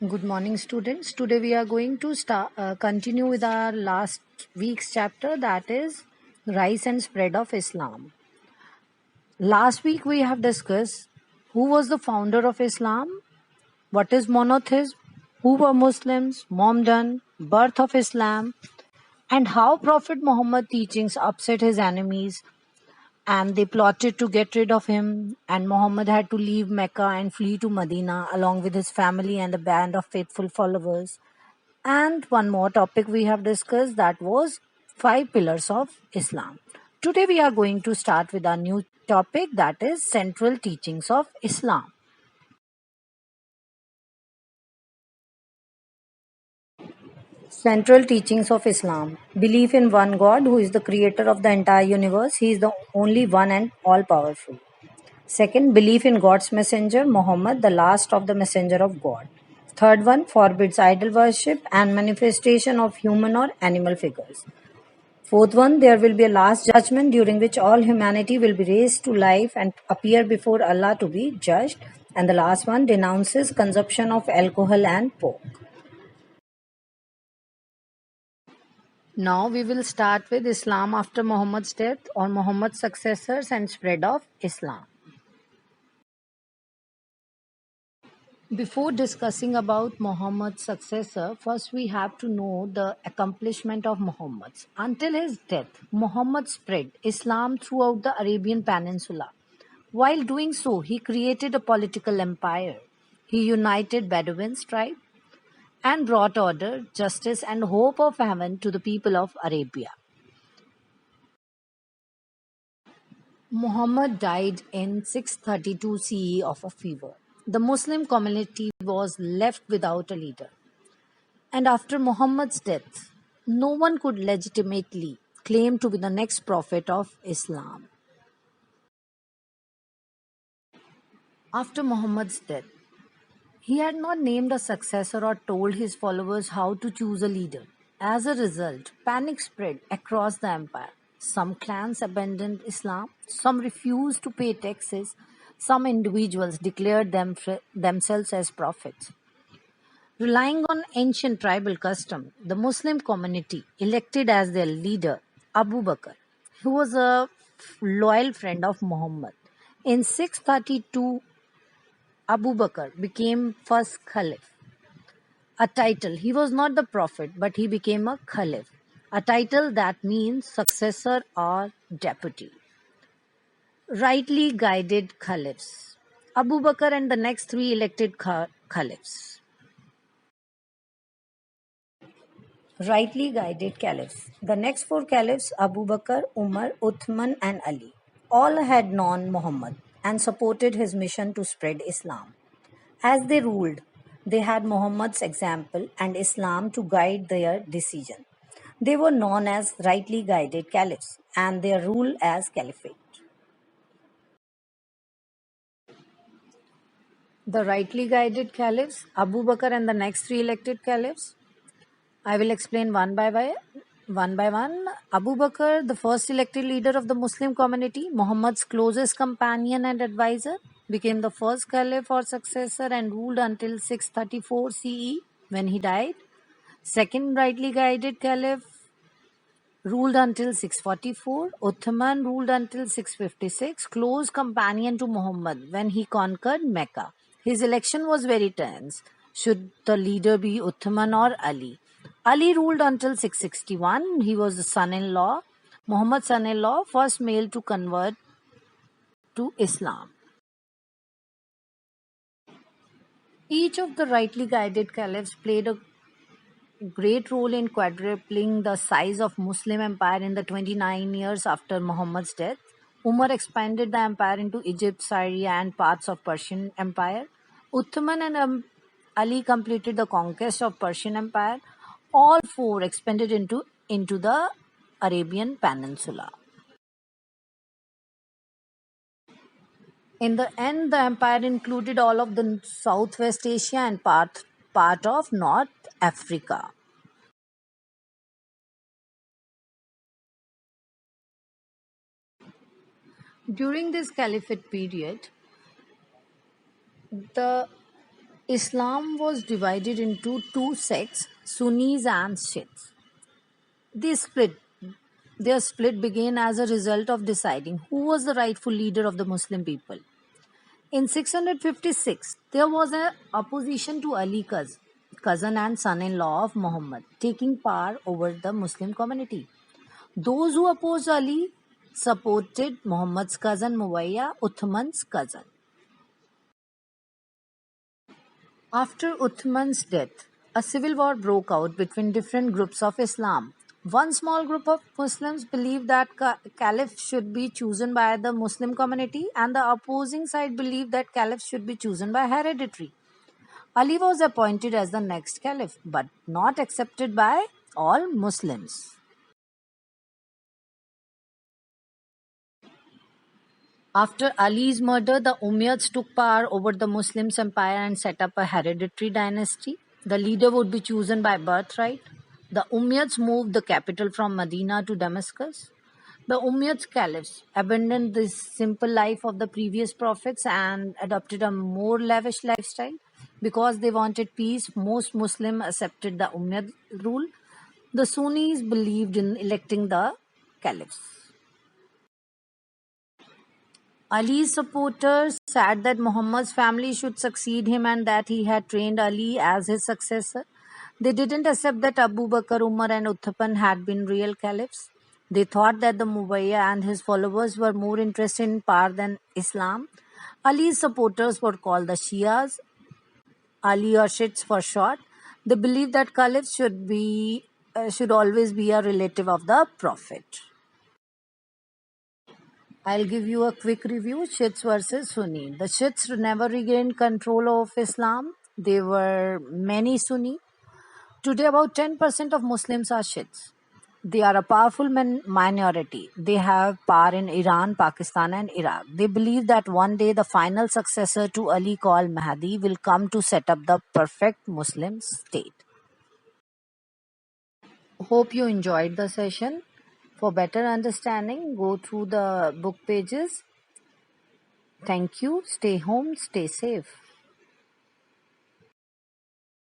Good morning, students. Today we are going to continue with our last week's chapter, that is rise and spread of Islam. Last week we have discussed who was the founder of Islam, what is monotheism, who were Muslims, Mohammedan, birth of Islam, and how Prophet Muhammad teachings upset his enemies and they plotted to get rid of him, and Muhammad had to leave Mecca and flee to Medina along with his family and a band of faithful followers. And one more topic we have discussed, that was five pillars of Islam. Today we are going to start with our new topic, that is central teachings of Islam. Central teachings of Islam. Belief in one God who is the creator of the entire universe. He is the only one and all powerful. Second, belief in God's messenger, Muhammad, the last of the messenger of God. Third one, forbids idol worship and manifestation of human or animal figures. Fourth one, there will be a last judgment during which all humanity will be raised to life and appear before Allah to be judged. And the last one denounces consumption of alcohol and pork. Now we will start with Islam after Muhammad's death or Muhammad's successors and spread of Islam. Before discussing about Muhammad's successor, first we have to know the accomplishment of Muhammad. Until his death, Muhammad spread Islam throughout the Arabian Peninsula. While doing so, he created a political empire. He united Bedouins tribe and brought order, justice, and hope of heaven to the people of Arabia. Muhammad died in 632 CE of a fever. The Muslim community was left without a leader. And after Muhammad's death, no one could legitimately claim to be the next prophet of Islam. After Muhammad's death, he had not named a successor or told his followers how to choose a leader. As a result, panic spread across the empire. Some clans abandoned Islam, some refused to pay taxes, some individuals declared themselves as prophets. Relying on ancient tribal custom, the Muslim community elected as their leader Abu Bakr, who was a loyal friend of Muhammad. In 632, Abu Bakr became first caliph, a title. He was not the prophet, but he became a caliph, a title that means successor or deputy. Rightly guided caliphs. Abu Bakr and the next three elected caliphs. Rightly guided caliphs. The next four caliphs, Abu Bakr, Umar, Uthman, and Ali, all had known Muhammad and supported his mission to spread Islam. As they ruled, they had Muhammad's example and Islam to guide their decision. They were known as rightly guided caliphs and their rule as caliphate. The rightly guided caliphs, Abu Bakr and the next three elected caliphs, I will explain one by one. One by one, Abu Bakr, the first elected leader of the Muslim community, Muhammad's closest companion and advisor, became the first caliph or successor and ruled until 634 CE when he died. Second rightly guided caliph ruled until 644. Uthman ruled until 656, close companion to Muhammad when he conquered Mecca. His election was very tense. Should the leader be Uthman or Ali? Ali ruled until 661. He was the son-in-law, Muhammad's son-in-law, first male to convert to Islam. Each of the rightly guided caliphs played a great role in quadrupling the size of Muslim empire in the 29 years after Muhammad's death. Umar expanded the empire into Egypt, Syria, and parts of Persian Empire. Uthman and Ali completed the conquest of Persian Empire. All four expanded into the Arabian Peninsula. In the end, the empire included all of the Southwest Asia and part of North Africa. During this caliphate period, the Islam was divided into two sects, Sunnis and Shiites. They split. Their split began as a result of deciding who was the rightful leader of the Muslim people. In 656, there was an opposition to Ali cousin and son-in-law of Muhammad, taking power over the Muslim community. Those who opposed Ali supported Muhammad's cousin Muawiyah, Uthman's cousin. After Uthman's death, a civil war broke out between different groups of Islam. One small group of Muslims believed that caliph should be chosen by the Muslim community, and the opposing side believed that caliph should be chosen by hereditary. Ali was appointed as the next caliph, but not accepted by all Muslims. After Ali's murder, the Umayyads took power over the Muslims empire and set up a hereditary dynasty. The leader would be chosen by birthright. The Umayyads moved the capital from Medina to Damascus. The Umayyad caliphs abandoned this simple life of the previous prophets and adopted a more lavish lifestyle. Because they wanted peace, most Muslims accepted the Umayyad rule. The Sunnis believed in electing the caliphs. Ali's supporters said that Muhammad's family should succeed him and that he had trained Ali as his successor. They didn't accept that Abu Bakr, Umar, and Uthman had been real caliphs. They thought that the Muawiyah and his followers were more interested in power than Islam. Ali's supporters were called the Shias, Ali or Shiites for short. They believed that caliphs should always be a relative of the Prophet. I'll give you a quick review. Shiites versus Sunni. The Shiites never regained control of Islam. There were many Sunni. Today, about 10% of Muslims are Shiites. They are a powerful minority. They have power in Iran, Pakistan, and Iraq. They believe that one day the final successor to Ali, called Mahdi, will come to set up the perfect Muslim state. Hope you enjoyed the session. For better understanding, go through the book pages. Thank you. Stay home, stay safe.